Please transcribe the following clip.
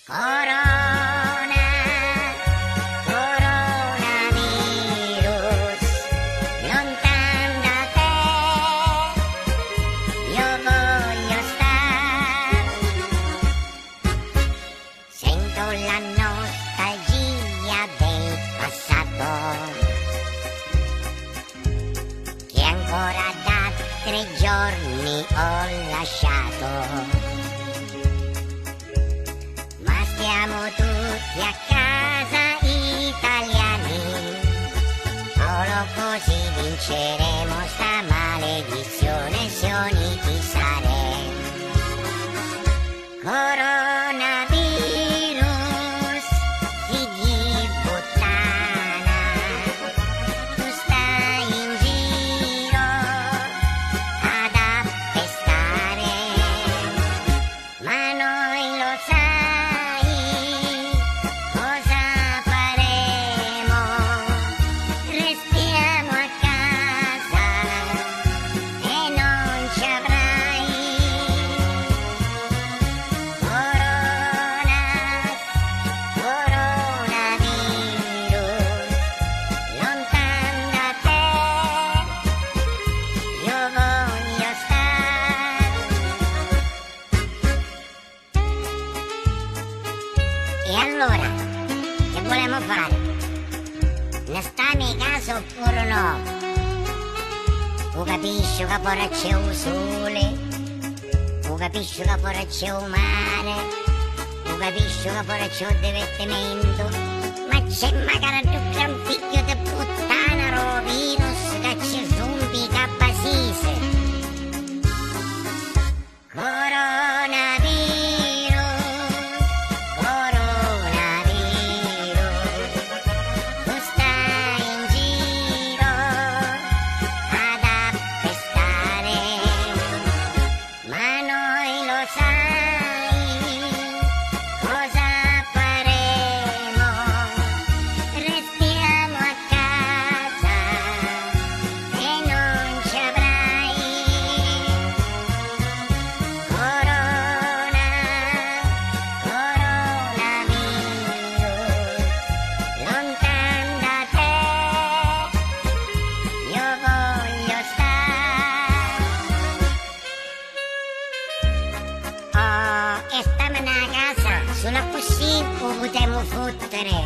Corona, coronavirus, lontan da te, io voglio star. Sento la nostalgia del passato, che ancora da 3 giorni ho lasciato. Siamo tutti a casa italiani, solo così vinceremo sta maledizione, se uniti saremo. Coronavirus, figli puttana, tu stai in giro ad appestare, ma noi lo sai. Cosa faremo? Restiamo a casa e non ci avrai. Coronavirus, lontan da te, io voglio star. E allora, che volemo fare? Ne stiamo in casa oppure no? Tu capisci che ora c'è un sole, tu capisci che ora c'è un mare, tu capisci che ora c'è un divertimento, ma c'è magari più gran figlio di puttana virus che ci zumbica a basise. Coronavirus, tu stai in giro ad appestare, ma noi lo sai, cosa faremo? Restiamo a casa e non ci avrai. Coronavirus, lontan da te, io voglio star. Oh, e stiamo a casa, sulla così potremo fottere.